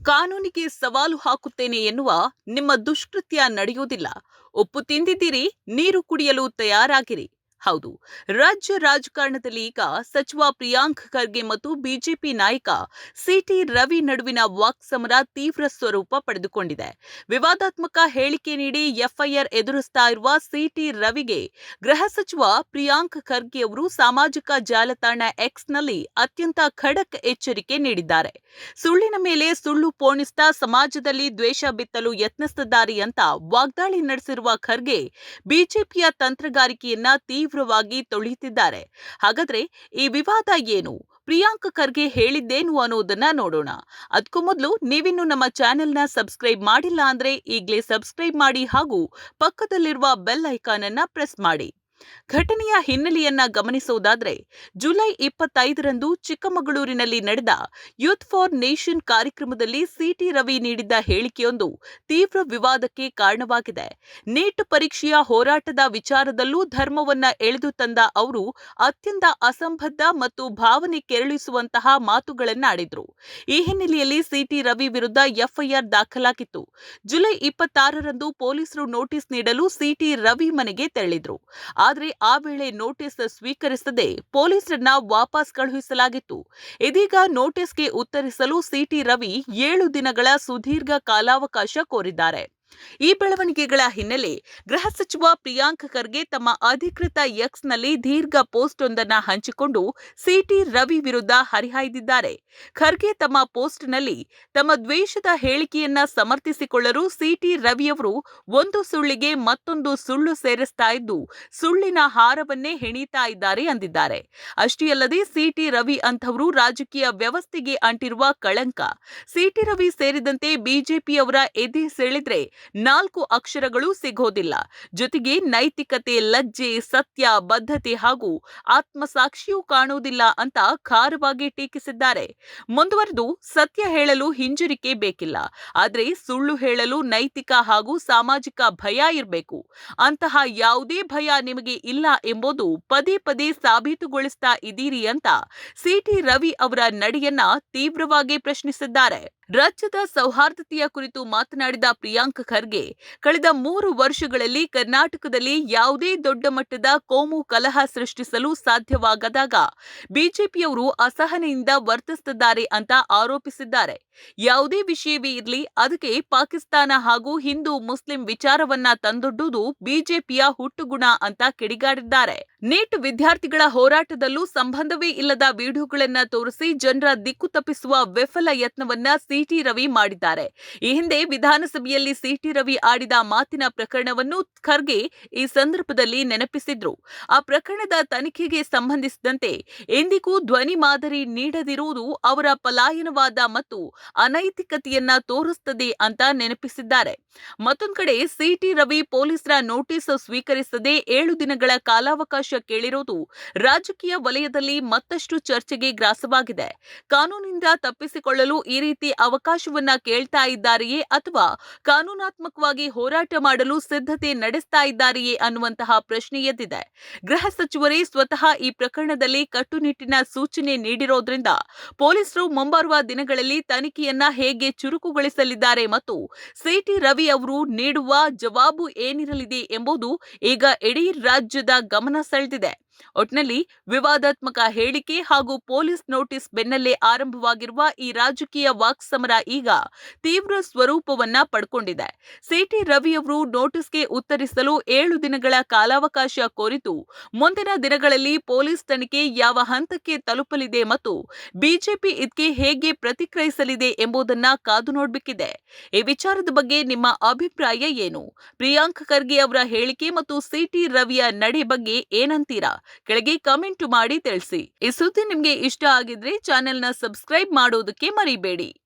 ಕಾನೂನಿಗೆ ಸವಾಲು ಹಾಕುತ್ತೇನೆ ಎನ್ನುವ ನಿಮ್ಮ ದುಷ್ಕೃತ್ಯ ನಡೆಯುವುದಿಲ್ಲ. ಉಪ್ಪು ತಿಂದಿದ್ದೀರಿ, ನೀರು ಕುಡಿಯಲು ತಯಾರಾಗಿರಿ. ಹೌದು, ರಾಜ್ಯ ರಾಜಕಾರಣದಲ್ಲಿ ಈಗ ಸಚಿವ ಪ್ರಿಯಾಂಕ್ ಖರ್ಗೆ ಮತ್ತು ಬಿಜೆಪಿ ನಾಯಕ ಸಿಟಿ ರವಿ ನಡುವಿನ ವಾಕ್ಸಮರ ತೀವ್ರ ಸ್ವರೂಪ ಪಡೆದುಕೊಂಡಿದೆ. ವಿವಾದಾತ್ಮಕ ಹೇಳಿಕೆ ನೀಡಿ ಎಫ್ಐಆರ್ ಎದುರಿಸ್ತಾ ಇರುವ ಸಿಟಿ ರವಿಗೆ ಗೃಹ ಸಚಿವ ಪ್ರಿಯಾಂಕ್ ಖರ್ಗೆ ಅವರು ಸಾಮಾಜಿಕ ಜಾಲತಾಣ ಎಕ್ಸ್ನಲ್ಲಿ ಅತ್ಯಂತ ಖಡಕ್ ಎಚ್ಚರಿಕೆ ನೀಡಿದ್ದಾರೆ. ಸುಳ್ಳಿನ ಮೇಲೆ ಸುಳ್ಳು ಪೋಣಿಸ್ತಾ ಸಮಾಜದಲ್ಲಿ ದ್ವೇಷ ಬಿತ್ತಲು ಯತ್ನಿಸುತ್ತಿದ್ದಾರೆ ಅಂತ ವಾಗ್ದಾಳಿ ನಡೆಸಿರುವ ಖರ್ಗೆ ಬಿಜೆಪಿಯ ತಂತ್ರಗಾರಿಕೆಯನ್ನ ತೀವ್ರವಾಗಿ ತೊಳೆಯುತ್ತಿದ್ದಾರೆ. ಹಾಗಾದ್ರೆ ಈ ವಿವಾದ ಏನು, ಪ್ರಿಯಾಂಕ್ ಖರ್ಗೆ ಹೇಳಿದ್ದೇನು ಅನ್ನೋದನ್ನ ನೋಡೋಣ. ಅದಕ್ಕೂ ಮೊದಲು ನೀವಿನ್ನು ನಮ್ಮ ಚಾನೆಲ್ನ ಸಬ್ಸ್ಕ್ರೈಬ್ ಮಾಡಿಲ್ಲ ಅಂದ್ರೆ ಈಗಲೇ ಸಬ್ಸ್ಕ್ರೈಬ್ ಮಾಡಿ ಹಾಗೂ ಪಕ್ಕದಲ್ಲಿರುವ ಬೆಲ್ ಐಕಾನ್ ಅನ್ನ ಪ್ರೆಸ್ ಮಾಡಿ. ಘಟನೆಯ ಹಿನ್ನೆಲೆಯನ್ನ ಗಮನಿಸುವುದಾದ್ರೆ, ಜುಲೈ 25ರಂದು ಚಿಕ್ಕಮಗಳೂರಿನಲ್ಲಿ ನಡೆದ ಯೂತ್ ಫಾರ್ ನೇಷನ್ ಕಾರ್ಯಕ್ರಮದಲ್ಲಿ ಸಿಟಿ ರವಿ ನೀಡಿದ್ದ ಹೇಳಿಕೆಯೊಂದು ತೀವ್ರ ವಿವಾದಕ್ಕೆ ಕಾರಣವಾಗಿದೆ. ನೀಟ್ ಪರೀಕ್ಷೆಯ ಹೋರಾಟದ ವಿಚಾರದಲ್ಲೂ ಧರ್ಮವನ್ನ ಎಳೆದು ತಂದ ಅವರು ಅತ್ಯಂತ ಅಸಂಬದ್ಧ ಮತ್ತು ಭಾವನೆ ಕೆರಳಿಸುವಂತಹ ಮಾತುಗಳನ್ನಾಡಿದ್ರು. ಈ ಹಿನ್ನೆಲೆಯಲ್ಲಿ ಸಿಟಿ ರವಿ ವಿರುದ್ಧ ಎಫ್ಐಆರ್ ದಾಖಲಾಗಿತ್ತು. ಜುಲೈ 26ರಂದು ಪೊಲೀಸರು ನೋಟಿಸ್ ನೀಡಲು ಸಿಟಿ ರವಿ ಮನೆಗೆ ತೆರಳಿದ್ರು. ಆದರೆ ಆ ವೇಳೆ ನೋಟಿಸ್ ಸ್ವೀಕರಿಸದೆ ಪೊಲೀಸರನ್ನ ವಾಪಸ್ ಕಳುಹಿಸಲಾಗಿತ್ತು. ಇದೀಗ ನೋಟಿಸ್ಗೆ ಉತ್ತರಿಸಲು ಸಿಟಿ ರವಿ 7 ದಿನಗಳ ಸುದೀರ್ಘ ಕಾಲಾವಕಾಶ ಕೋರಿದ್ದಾರೆ. ಈ ಬೆಳವಣಿಗೆಗಳ ಹಿನ್ನೆಲೆ ಗೃಹ ಸಚಿವ ಪ್ರಿಯಾಂಕ್ ಖರ್ಗೆ ತಮ್ಮ ಅಧಿಕೃತ ಎಕ್ಸ್ನಲ್ಲಿ ದೀರ್ಘ ಪೋಸ್ಟ್ ಒಂದನ್ನ ಹಂಚಿಕೊಂಡು ಸಿಟಿ ರವಿ ವಿರುದ್ಧ ಹರಿಹಾಯ್ದಿದ್ದಾರೆ. ಖರ್ಗೆ ತಮ್ಮ ಪೋಸ್ಟ್ನಲ್ಲಿ ತಮ್ಮ ದ್ವೇಷದ ಹೇಳಿಕೆಯನ್ನ ಸಮರ್ಥಿಸಿಕೊಳ್ಳಲು ಸಿಟಿ ರವಿಯವರು ಒಂದು ಸುಳ್ಳಿಗೆ ಮತ್ತೊಂದು ಸುಳ್ಳು ಸೇರಿಸ್ತಾ ಇದ್ದು ಸುಳ್ಳಿನ ಹಾರವನ್ನೇ ಹೆಣೀತಾ ಇದ್ದಾರೆ ಅಂದಿದ್ದಾರೆ. ಅಷ್ಟೇ ಅಲ್ಲದೆ ಸಿಟಿ ರವಿ ಅಂಥವರು ರಾಜಕೀಯ ವ್ಯವಸ್ಥೆಗೆ ಅಂಟಿರುವ ಕಳಂಕ. ಸಿಟಿ ರವಿ ಸೇರಿದಂತೆ ಬಿಜೆಪಿಯವರ ಎದೆ ಸೆಳೆದ್ರೆ 4 ಅಕ್ಷರಗಳು ಸಿಗೋದಿಲ್ಲ. ಜೊತೆಗೆ ನೈತಿಕತೆ, ಲಜ್ಜೆ, ಸತ್ಯ, ಬದ್ಧತೆ ಹಾಗೂ ಆತ್ಮಸಾಕ್ಷಿಯೂ ಕಾಣುವುದಿಲ್ಲ ಅಂತ ಖಾರವಾಗಿ ಟೀಕಿಸಿದ್ದಾರೆ. ಮುಂದುವರೆದು, ಸತ್ಯ ಹೇಳಲು ಹಿಂಜರಿಕೆ ಬೇಕಿಲ್ಲ, ಆದ್ರೆ ಸುಳ್ಳು ಹೇಳಲು ನೈತಿಕ ಹಾಗೂ ಸಾಮಾಜಿಕ ಭಯ ಇರಬೇಕು. ಅಂತಹ ಯಾವುದೇ ಭಯ ನಿಮಗೆ ಇಲ್ಲ ಎಂಬುದು ಪದೇ ಪದೇ ಸಾಬೀತುಗೊಳಿಸ್ತಾ ಇದ್ದೀರಿ ಅಂತ ಸಿಟಿ ರವಿ ಅವರ ನಡೆಯನ್ನ ತೀವ್ರವಾಗಿ ಪ್ರಶ್ನಿಸಿದ್ದಾರೆ. ರಾಜ್ಯದ ಸೌಹಾರ್ದತೆಯ ಕುರಿತು ಮಾತನಾಡಿದ ಪ್ರಿಯಾಂಕ್ ಖರ್ಗೆ, ಕಳೆದ 3 ವರ್ಷಗಳಲ್ಲಿ ಕರ್ನಾಟಕದಲ್ಲಿ ಯಾವುದೇ ದೊಡ್ಡ ಮಟ್ಟದ ಕೋಮು ಕಲಹ ಸೃಷ್ಟಿಸಲು ಸಾಧ್ಯವಾಗದಾಗ ಬಿಜೆಪಿಯವರು ಅಸಹನೆಯಿಂದ ವರ್ತಿಸುತ್ತಿದ್ದಾರೆ ಅಂತ ಆರೋಪಿಸಿದ್ದಾರೆ. ಯಾವುದೇ ವಿಷಯವೇ ಇರಲಿ, ಅದಕ್ಕೆ ಪಾಕಿಸ್ತಾನ ಹಾಗೂ ಹಿಂದೂ ಮುಸ್ಲಿಂ ವಿಚಾರವನ್ನ ತಂದೊಡ್ಡುವುದು ಬಿಜೆಪಿಯ ಹುಟ್ಟುಗುಣ ಅಂತ ಕಿಡಿಗಾರಿದ್ದಾರೆ. ನೀಟ್ ವಿದ್ಯಾರ್ಥಿಗಳ ಹೋರಾಟದಲ್ಲೂ ಸಂಬಂಧವೇ ಇಲ್ಲದ ವಿಡಿಯೋಗಳನ್ನ ತೋರಿಸಿ ಜನರ ದಿಕ್ಕು ತಪ್ಪಿಸುವ ವಿಫಲ ಯತ್ನವನ್ನ ಸಿಟಿ ರವಿ ಮಾಡಿದ್ದಾರೆ. ಈ ಹಿಂದೆ ವಿಧಾನಸಭೆಯಲ್ಲಿ ಸಿಟಿ ರವಿ ಆಡಿದ ಮಾತಿನ ಪ್ರಕರಣವನ್ನು ಖರ್ಗೆ ಈ ಸಂದರ್ಭದಲ್ಲಿ ನೆನಪಿಸಿದ್ರು. ಆ ಪ್ರಕರಣದ ತನಿಖೆಗೆ ಸಂಬಂಧಿಸಿದಂತೆ ಎಂದಿಗೂ ಧ್ವನಿ ಮಾದರಿ ನೀಡದಿರುವುದು ಅವರ ಪಲಾಯನವಾದ ಮತ್ತು ಅನೈತಿಕತೆಯನ್ನ ತೋರಿಸುತ್ತದೆ ಅಂತ ನೆನಪಿಸಿದ್ದಾರೆ. ಮತ್ತೊಂದು ಕಡೆ ಸಿಟಿ ರವಿ ಪೊಲೀಸರ ನೋಟಿಸ್ ಸ್ವೀಕರಿಸದೆ 7 ದಿನಗಳ ಕಾಲಾವಕಾಶ ಕೇಳಿರುವುದು ರಾಜಕೀಯ ವಲಯದಲ್ಲಿ ಮತ್ತಷ್ಟು ಚರ್ಚೆಗೆ ಗ್ರಾಸವಾಗಿದೆ. ಕಾನೂನಿನಿಂದ ತಪ್ಪಿಸಿಕೊಳ್ಳಲು ಈ ರೀತಿ ಅವಕಾಶವನ್ನ ಕೇಳ್ತಾ ಇದ್ದಾರೆಯೇ ಅಥವಾ ಕಾನೂನಾತ್ಮಕವಾಗಿ ಹೋರಾಟ ಮಾಡಲು ಸಿದ್ಧತೆ ನಡೆಸ್ತಾ ಇದ್ದಾರೆಯೇ ಅನ್ನುವಂತಹ ಪ್ರಶ್ನೆ ಎದ್ದಿದೆ. ಗೃಹ ಸಚಿವರೇ ಸ್ವತಃ ಈ ಪ್ರಕರಣದಲ್ಲಿ ಕಟ್ಟುನಿಟ್ಟಿನ ಸೂಚನೆ ನೀಡಿರೋದ್ರಿಂದ ಪೊಲೀಸರು ಮುಂಬರುವ ದಿನಗಳಲ್ಲಿ ತನಿಖೆಯನ್ನ ಹೇಗೆ ಚುರುಕುಗೊಳಿಸಲಿದ್ದಾರೆ ಮತ್ತು ಸಿಟಿ ರವಿ ಅವರು ನೀಡುವ ಜವಾಬು ಏನಿರಲಿದೆ ಎಂಬುದು ಈಗ ಇಡೀ ರಾಜ್ಯದ ಗಮನ ಸೆಳೆದಿದೆ. ಒಟ್ನಲ್ಲಿ ವಿವಾದಾತ್ಮಕ ಹೇಳಿಕೆ ಹಾಗೂ ಪೊಲೀಸ್ ನೋಟಿಸ್ ಬೆನ್ನಲ್ಲೇ ಆರಂಭವಾಗಿರುವ ಈ ರಾಜಕೀಯ ವಾಕ್ಸಮರ ಈಗ ತೀವ್ರ ಸ್ವರೂಪವನ್ನ ಪಡ್ಕೊಂಡಿದೆ. ಸಿಟಿ ರವಿಯವರು ನೋಟಿಸ್ಗೆ ಉತ್ತರಿಸಲು 7 ದಿನಗಳ ಕಾಲಾವಕಾಶ ಕೋರಿದ್ದು ಮುಂದಿನ ದಿನಗಳಲ್ಲಿ ಪೊಲೀಸ್ ತನಿಖೆ ಯಾವ ಹಂತಕ್ಕೆ ತಲುಪಲಿದೆ ಮತ್ತು ಬಿಜೆಪಿ ಇದಕ್ಕೆ ಹೇಗೆ ಪ್ರತಿಕ್ರಿಯಿಸಲಿದೆ ಎಂಬುದನ್ನ ಕಾದು ನೋಡಬೇಕಿದೆ. ಈ ವಿಚಾರದ ಬಗ್ಗೆ ನಿಮ್ಮ ಅಭಿಪ್ರಾಯ ಏನು? ಪ್ರಿಯಾಂಕ್ ಖರ್ಗೆ ಅವರ ಹೇಳಿಕೆ ಮತ್ತು ಸಿಟಿ ರವಿಯ ನಡೆ ಬಗ್ಗೆ ಏನಂತೀರಾ? ಕೆಳಗೆ ಕಮೆಂಟ್ ಮಾಡಿ ತಿಳಿಸಿ. ಈ ಸುದ್ದಿ ನಿಮಗೆ ಇಷ್ಟ ಆಗಿದ್ರೆ ಚಾನೆಲ್ನ ಸಬ್ಸ್ಕ್ರೈಬ್ ಮಾಡೋದಕ್ಕೆ ಮರಿಬೇಡಿ.